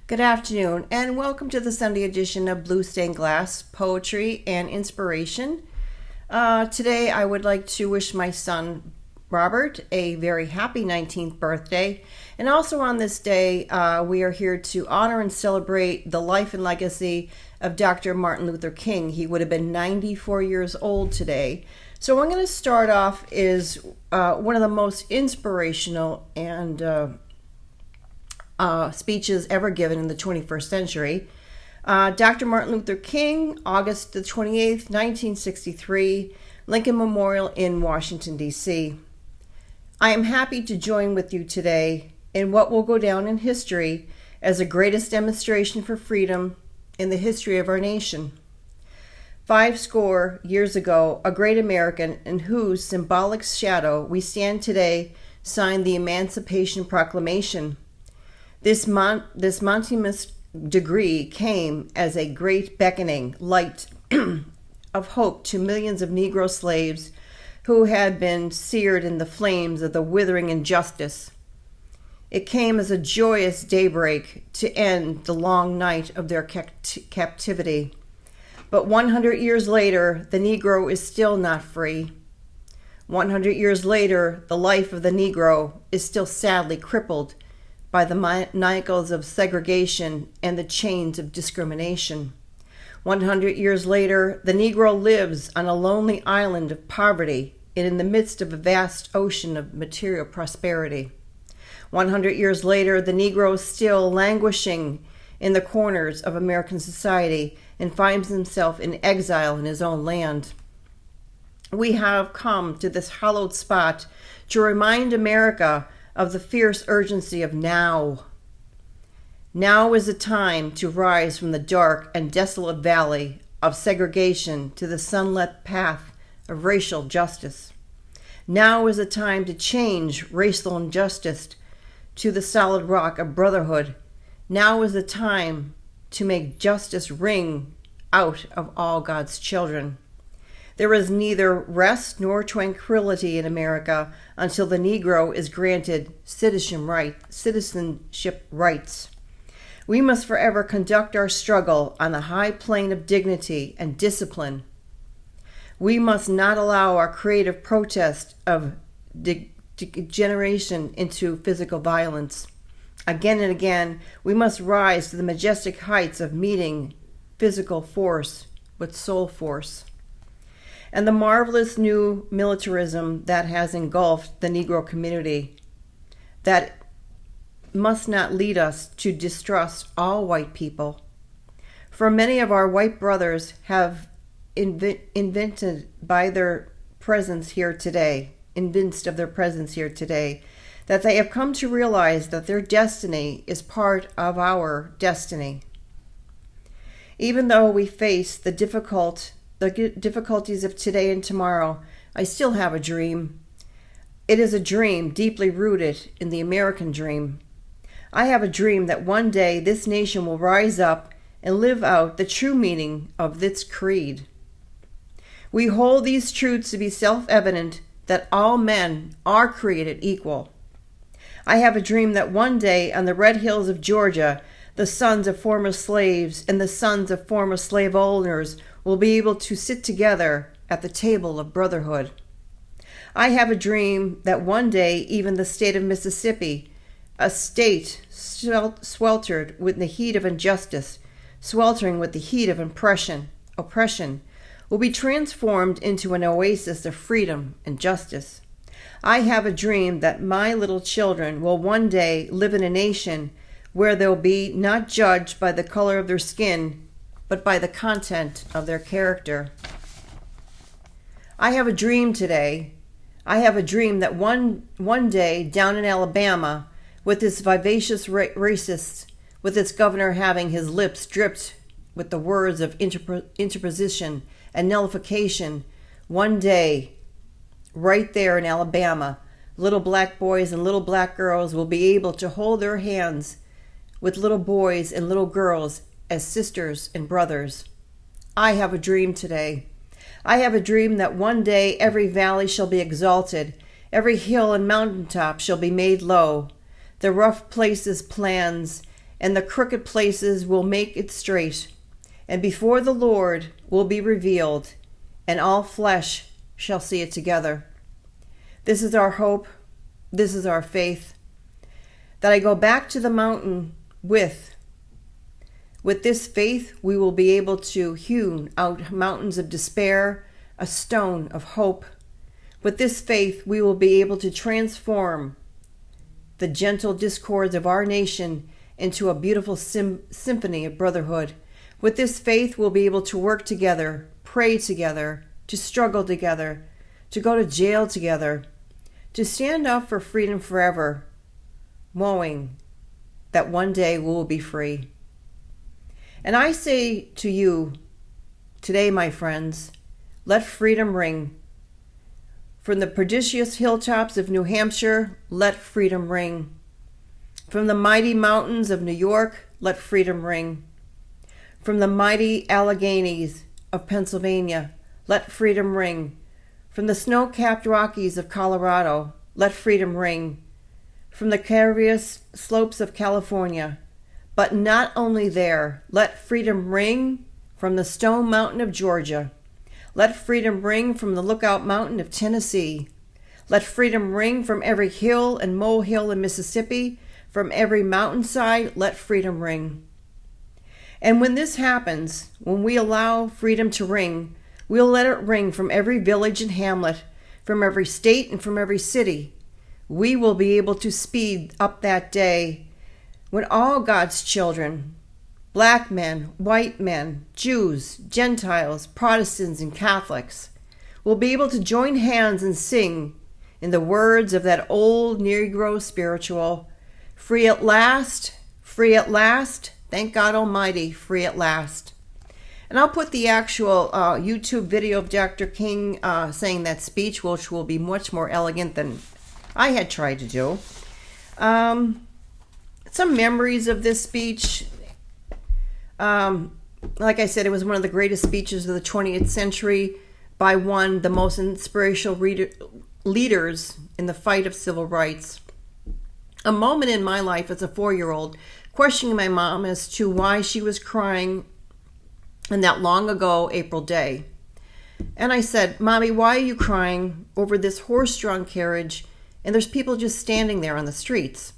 Good afternoon, and welcome to the Sunday edition of Blue Stained Glass, Poetry and Inspiration. Today, I would like to wish my son, Robert, a very happy 19th birthday. And also on this day, we are here to honor and celebrate the life and legacy of Dr. Martin Luther King. He would have been 94 years old today. So I'm going to start off is one of the most inspirational and speeches ever given in the 21st century. Dr. Martin Luther King, August the 28th, 1963, Lincoln Memorial in Washington, D.C. I am happy to join with you today in what will go down in history as the greatest demonstration for freedom in the history of our nation. 50 years ago, a great American in whose symbolic shadow we stand today signed the Emancipation Proclamation. This monstrous decree came as a great beckoning light of hope to millions of Negro slaves who had been seared in the flames of the withering injustice. It came as a joyous daybreak to end the long night of their captivity. But 100 years later, the Negro is still not free. 100 years later, the life of the Negro is still sadly crippled by the manacles of segregation and the chains of discrimination. 100 years later, the Negro lives on a lonely island of poverty and in the midst of a vast ocean of material prosperity. 100 years later, the Negro is still languishing in the corners of American society and finds himself in exile in his own land. We have come to this hallowed spot to remind America of the fierce urgency of now. Now is the time to rise from the dark and desolate valley of segregation to the sunlit path of racial justice. Now is the time to change racial injustice to the solid rock of brotherhood. Now is the time to make justice ring out of all God's children. There is neither rest nor tranquility in America until the Negro is granted citizenship rights. We must forever conduct our struggle on the high plane of dignity and discipline. We must not allow our creative protest of degeneration into physical violence. Again and again, we must rise to the majestic heights of meeting physical force with soul force. And the marvelous new militarism that has engulfed the Negro community, that must not lead us to distrust all white people. For many of our white brothers have invented by their presence here today, convinced of their presence here today, that they have come to realize that their destiny is part of our destiny. Even though we face the difficulties of today and tomorrow, I still have a dream. It is a dream deeply rooted in the American dream. I have a dream that one day this nation will rise up and live out the true meaning of its creed. We hold these truths to be self-evident that all men are created equal. I have a dream that one day on the red hills of Georgia, the sons of former slaves and the sons of former slave owners will be able to sit together at the table of brotherhood. I have a dream that one day even the state of Mississippi, a state sweltered with the heat of injustice, sweltering with the heat of oppression, will be transformed into an oasis of freedom and justice. I have a dream that my little children will one day live in a nation where they'll be not judged by the color of their skin, but by the content of their character. I have a dream today. I have a dream that one day down in Alabama, with its vivacious racists, with its governor having his lips dripped with the words of interposition and nullification, one day, right there in Alabama, little black boys and little black girls will be able to hold their hands with little boys and little girls as sisters and brothers. I have a dream today. I have a dream that one day every valley shall be exalted, every hill and mountaintop shall be made low, the rough places plans and the crooked places will make it straight. And before the Lord will be revealed, and all flesh shall see it together. This is our hope. This is our faith. That I go back to the mountain with. With this faith, we will be able to hew out mountains of despair, a stone of hope. With this faith, we will be able to transform the gentle discords of our nation into a beautiful symphony of brotherhood. With this faith, we'll be able to work together, pray together, to struggle together, to go to jail together, to stand up for freedom forever, knowing that one day we will be free. And I say to you today, my friends, let freedom ring. From the prodigious hilltops of New Hampshire, let freedom ring. From the mighty mountains of New York, let freedom ring. From the mighty Alleghenies of Pennsylvania, let freedom ring. From the snow-capped Rockies of Colorado, let freedom ring. From the carious slopes of California, but not only there, let freedom ring from the Stone Mountain of Georgia. Let freedom ring from the Lookout Mountain of Tennessee. Let freedom ring from every hill and molehill in Mississippi, from every mountainside, let freedom ring. And when this happens, when we allow freedom to ring, we'll let it ring from every village and hamlet, from every state and from every city. We will be able to speed up that day when all God's children, black men, white men, Jews, Gentiles, Protestants, and Catholics, will be able to join hands and sing in the words of that old Negro spiritual, free at last, thank God Almighty, free at last. And I'll put the actual YouTube video of Dr. King saying that speech, which will be much more elegant than I had tried to do. Some memories of this speech. Like I said, it was one of the greatest speeches of the 20th century by one of the most inspirational leaders in the fight of civil rights. A moment in my life as a 4-year-old, questioning my mom as to why she was crying on that long ago April day. And I said, "Mommy, why are you crying over this horse-drawn carriage and there's people just standing there on the streets?"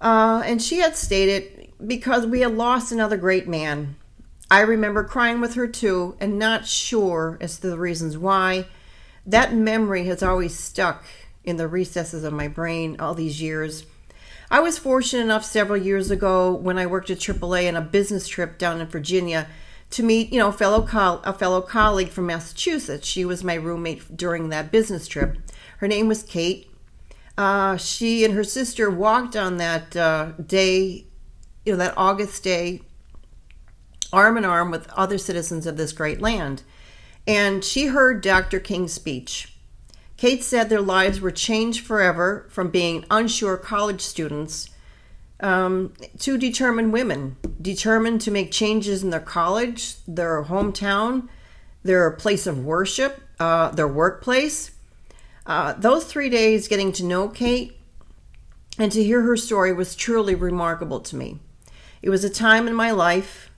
And she had stated, because we had lost another great man. I remember crying with her too, and not sure as to the reasons why. That memory has always stuck in the recesses of my brain all these years. I was fortunate enough several years ago when I worked at AAA on a business trip down in Virginia to meet, a fellow colleague from Massachusetts. She was my roommate during that business trip. Her name was Kate. She and her sister walked on that day, that August day, arm in arm with other citizens of this great land. And she heard Dr. King's speech. Kate said their lives were changed forever from being unsure college students to determined women, determined to make changes in their college, their hometown, their place of worship, their workplace. Those 3 days getting to know Kate and to hear her story was truly remarkable to me. It is a time in my life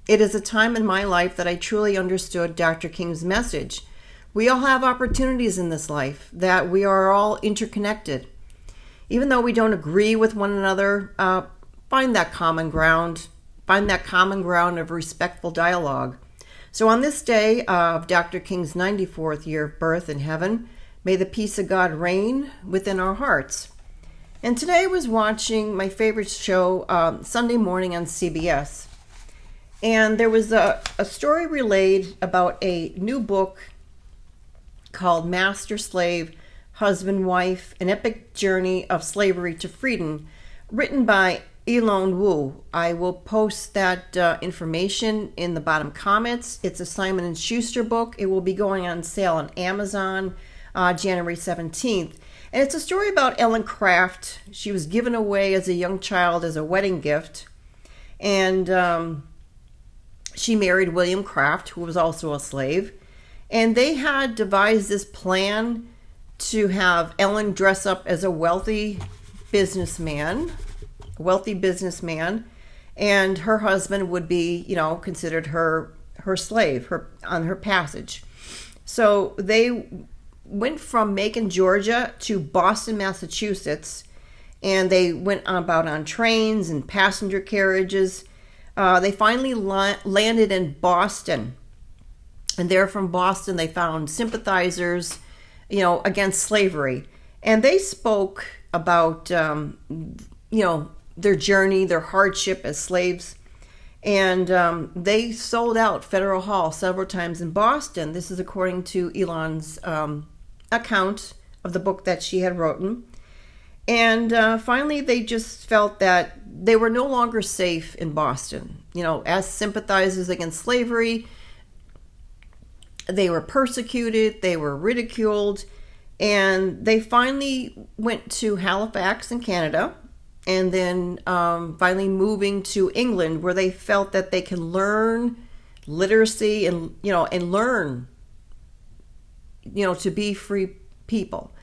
that I truly understood Dr. King's message. We all have opportunities in this life, that we are all interconnected. Even though we don't agree with one another, find that common ground of respectful dialogue. So on this day of Dr. King's 94th year of birth in heaven, may the peace of God reign within our hearts. And today I was watching my favorite show, Sunday morning on CBS. And there was a story relayed about a new book called Master Slave, Husband, Wife, An Epic Journey of Slavery to Freedom, written by Elon Wu. I will post that information in the bottom comments. It's a Simon & Schuster book. It will be going on sale on Amazon January 17th. And it's a story about Ellen Craft. She was given away as a young child as a wedding gift. And she married William Craft, who was also a slave. And they had devised this plan to have Ellen dress up as a wealthy businessman, and her husband would be, considered her slave, on her passage. So they went from Macon, Georgia to Boston, Massachusetts, and they went about on trains and passenger carriages. They finally landed in Boston, and there from Boston they found sympathizers, against slavery, and they spoke about, their journey, their hardship as slaves. And they sold out Federal Hall several times in Boston. This is according to Elon's account of the book that she had written. And finally, they just felt that they were no longer safe in Boston. As sympathizers against slavery, they were persecuted, they were ridiculed, and they finally went to Halifax in Canada, and then finally moving to England, where they felt that they can learn literacy and learn, to be free people.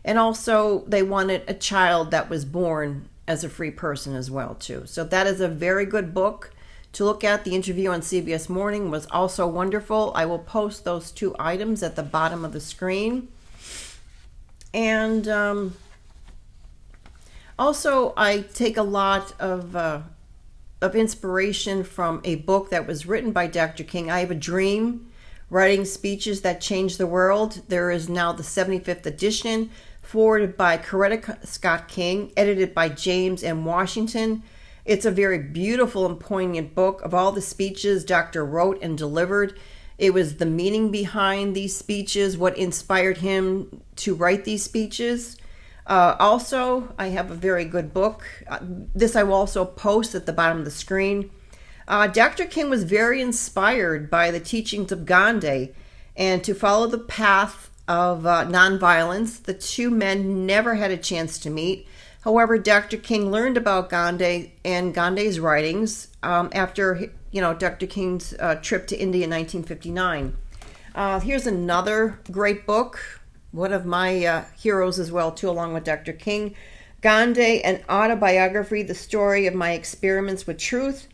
And also they wanted a child that was born as a free person as well too. So that is a very good book to look at. The interview on CBS Morning was also wonderful. I will post those two items at the bottom of the screen. And also, I take a lot of inspiration from a book that was written by Dr. King. I Have a Dream, Writing Speeches That Changed the World. There is now the 75th edition, forwarded by Coretta Scott King, edited by James M. Washington. It's a very beautiful and poignant book of all the speeches Dr. wrote and delivered. It was the meaning behind these speeches, what inspired him to write these speeches. Also, I have a very good book. This I will also post at the bottom of the screen. Dr. King was very inspired by the teachings of Gandhi and to follow the path of nonviolence. The two men never had a chance to meet. However, Dr. King learned about Gandhi and Gandhi's writings after Dr. King's trip to India in 1959. Here's another great book, one of my heroes as well too, along with Dr. King. Gandhi, an autobiography, the story of my experiments with truth,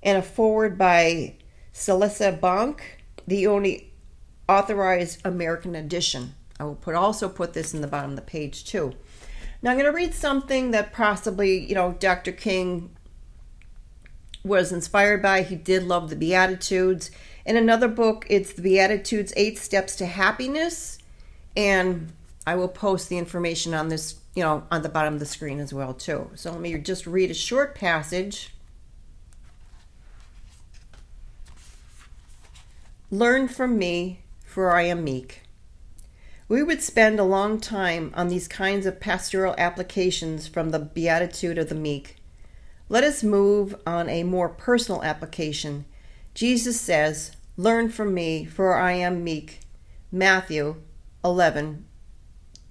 and a foreword by Celissa Bonk, the only authorized American edition. I will also put this in the bottom of the page too. Now I'm going to read something that possibly, Dr. King was inspired by. He did love the Beatitudes. In another book, it's the Beatitudes, 8 Steps to Happiness. And I will post the information on this, on the bottom of the screen as well too. So let me just read a short passage. Learn from me, for I am meek. We would spend a long time on these kinds of pastoral applications from the Beatitude of the Meek. Let us move on a more personal application. Jesus says, "Learn from me, for I am meek." Matthew 11,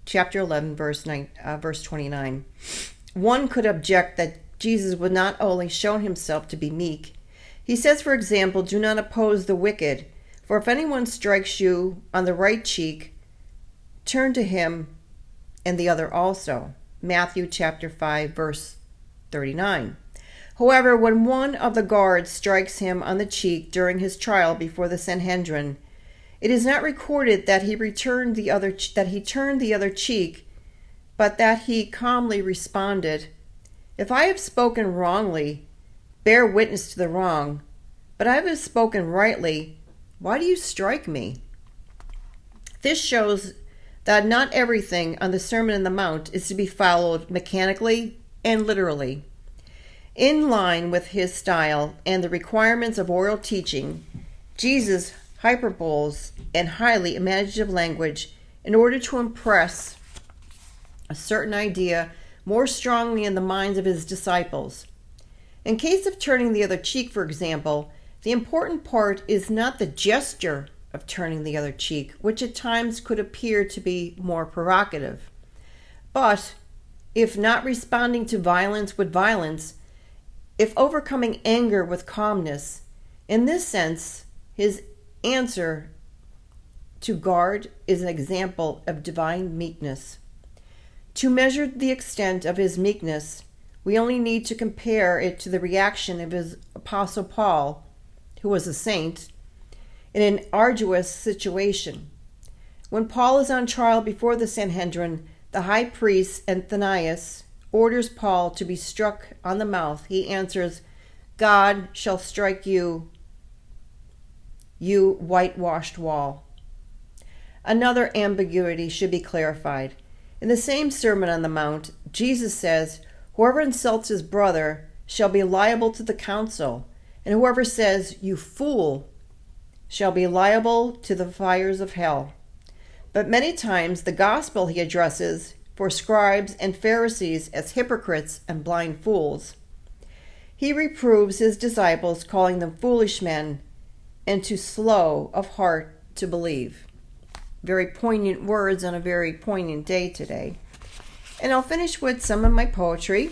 chapter 11, verse 29. One could object that Jesus would not only show himself to be meek. He says, for example, "Do not oppose the wicked, for if anyone strikes you on the right cheek, turn to him and the other also." Matthew chapter 5, verse 39. However, when one of the guards strikes him on the cheek during his trial before the Sanhedrin, it is not recorded that he turned the other cheek, but that he calmly responded, "If I have spoken wrongly, bear witness to the wrong, but I have spoken rightly. Why do you strike me?" This shows that not everything on the Sermon on the Mount is to be followed mechanically and literally. In line with his style and the requirements of oral teaching, Jesus hyperboles and highly imaginative language in order to impress a certain idea more strongly in the minds of his disciples. In case of turning the other cheek, for example, the important part is not the gesture of turning the other cheek, which at times could appear to be more provocative. But if not responding to violence with violence, if overcoming anger with calmness, in this sense, his answer to guard is an example of divine meekness. To measure the extent of his meekness, We only need to compare it to the reaction of his Apostle Paul, who was a saint, in an arduous situation. When Paul is on trial before the Sanhedrin, the high priest Ananias orders Paul to be struck on the mouth. He answers, "God shall strike you, you whitewashed wall." Another ambiguity should be clarified. In the same Sermon on the Mount, Jesus says, "Whoever insults his brother shall be liable to the council, and whoever says, 'You fool,' shall be liable to the fires of hell." But many times the gospel he addresses for scribes and Pharisees as hypocrites and blind fools. He reproves his disciples, calling them foolish men and too slow of heart to believe. Very poignant words on a very poignant day today. And I'll finish with some of my poetry.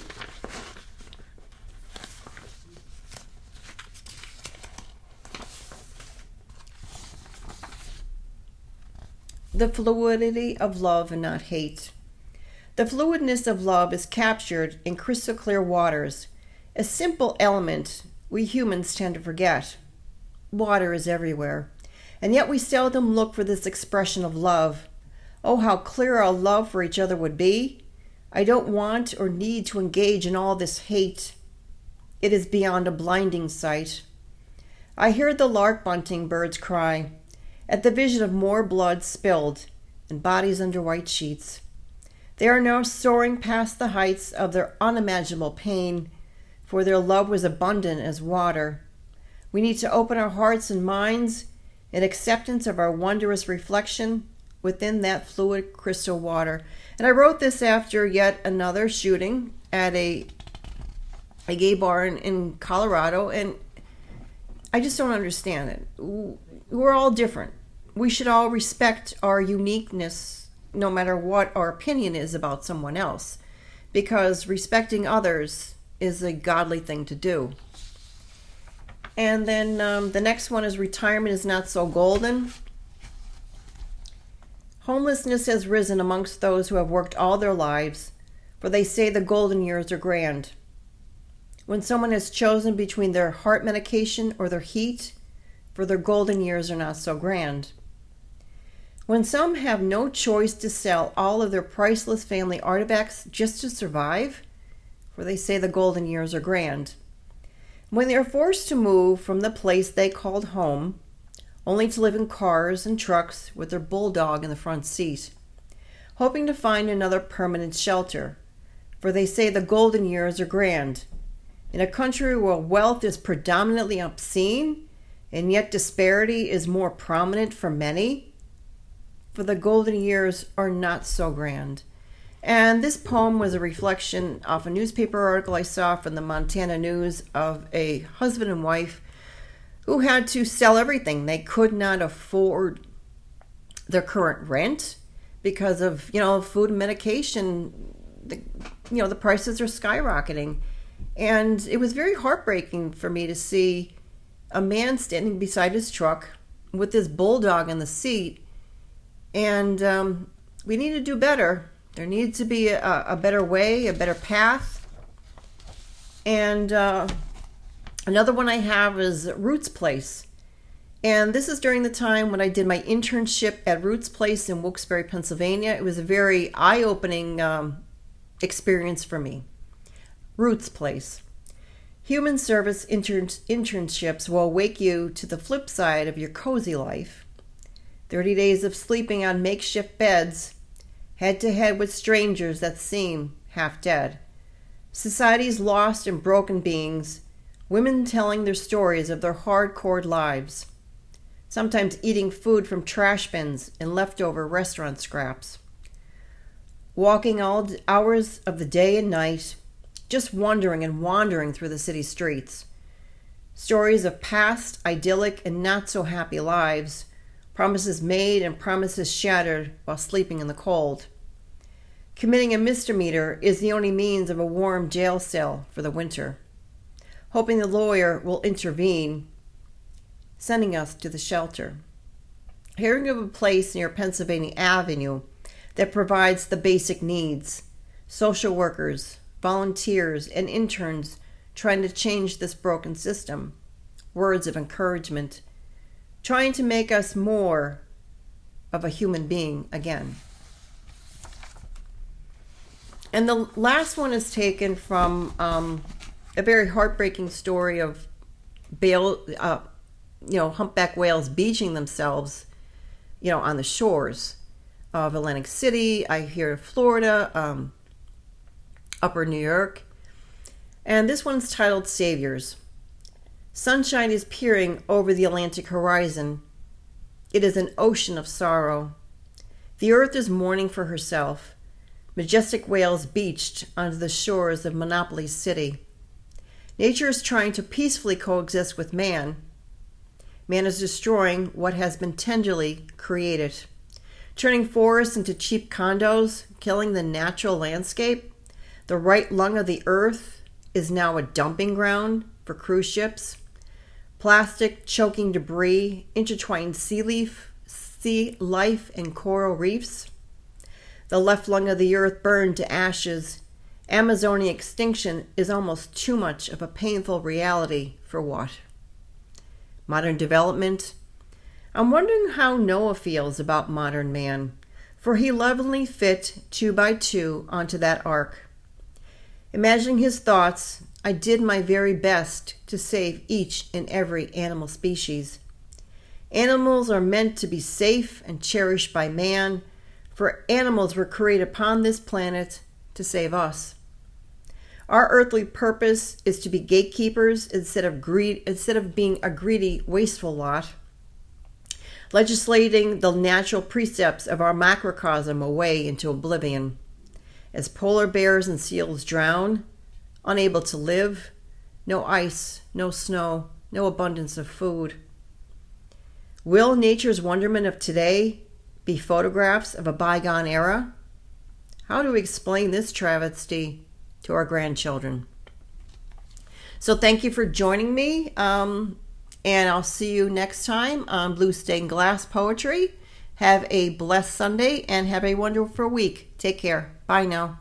The fluidity of love and not hate. The fluidness of love is captured in crystal clear waters, a simple element we humans tend to forget. Water is everywhere, and yet we seldom look for this expression of love. Oh, how clear our love for each other would be. I don't want or need to engage in all this hate. It is beyond a blinding sight. I hear the lark bunting birds cry at the vision of more blood spilled and bodies under white sheets. They are now soaring past the heights of their unimaginable pain, for their love was abundant as water. We need to open our hearts and minds in acceptance of our wondrous reflection within that fluid crystal water. And I wrote this after yet another shooting at a gay bar in Colorado, and I just don't understand it. We're all different. We should all respect our uniqueness, no matter what our opinion is about someone else, because respecting others is a godly thing to do. And then the next one is retirement is not so golden. Homelessness has risen amongst those who have worked all their lives, for they say the golden years are grand. When someone has chosen between their heart medication or their heat, for their golden years are not so grand. When some have no choice to sell all of their priceless family artifacts just to survive, for they say the golden years are grand. When they are forced to move from the place they called home, only to live in cars and trucks with their bulldog in the front seat, hoping to find another permanent shelter, for they say the golden years are grand. In a country where wealth is predominantly obscene, and yet disparity is more prominent for many, for the golden years are not so grand. And this poem was a reflection of a newspaper article I saw from the Montana News of a husband and wife who had to sell everything. They could not afford their current rent because of, food and medication. The prices are skyrocketing. And it was very heartbreaking for me to see a man standing beside his truck with this bulldog in the seat. And we need to do better. There needs to be a better way, a better path. And another one I have is Ruth's Place. And this is during the time when I did my internship at Ruth's Place in Wilkes-Barre, Pennsylvania. It was a very eye-opening experience for me. Ruth's Place. Human service internships will wake you to the flip side of your cozy life. 30 days of sleeping on makeshift beds, head to head with strangers that seem half dead. Society's lost and broken beings, women telling their stories of their hard-cored lives, sometimes eating food from trash bins and leftover restaurant scraps. Walking all hours of the day and night, just wandering and wandering through the city streets. Stories of past, idyllic, and not-so-happy lives, promises made and promises shattered while sleeping in the cold. Committing a misdemeanor is the only means of a warm jail cell for the winter, hoping the lawyer will intervene, sending us to the shelter. Hearing of a place near Pennsylvania Avenue that provides the basic needs, social workers, volunteers, and interns trying to change this broken system. Words of encouragement, trying to make us more of a human being again. And the last one is taken from a very heartbreaking story of humpback whales beaching themselves, on the shores of Atlantic City, I hear Florida, upper New York. And this one's titled Saviors. Sunshine is peering over the Atlantic horizon. It is an ocean of sorrow. The earth is mourning for herself. Majestic whales beached onto the shores of Monopoly City. Nature is trying to peacefully coexist with man. Man is destroying what has been tenderly created, turning forests into cheap condos, killing the natural landscape. The right lung of the earth is now a dumping ground for cruise ships. Plastic choking debris, intertwined sea life, and coral reefs. The left lung of the earth burned to ashes. Amazonian extinction is almost too much of a painful reality for what? Modern development. I'm wondering how Noah feels about modern man, for he lovingly fit 2 by 2 onto that ark. Imagining his thoughts, I did my very best to save each and every animal species. Animals are meant to be safe and cherished by man, for animals were created upon this planet to save us. Our earthly purpose is to be gatekeepers instead of being a greedy, wasteful lot, legislating the natural precepts of our macrocosm away into oblivion. As polar bears and seals drown, unable to live, no ice, no snow, no abundance of food. Will nature's wonderment of today be photographs of a bygone era? How do we explain this travesty to our grandchildren? So thank you for joining me, and I'll see you next time on Blue Stained Glass Poetry. Have a blessed Sunday and have a wonderful week. Take care. Bye now.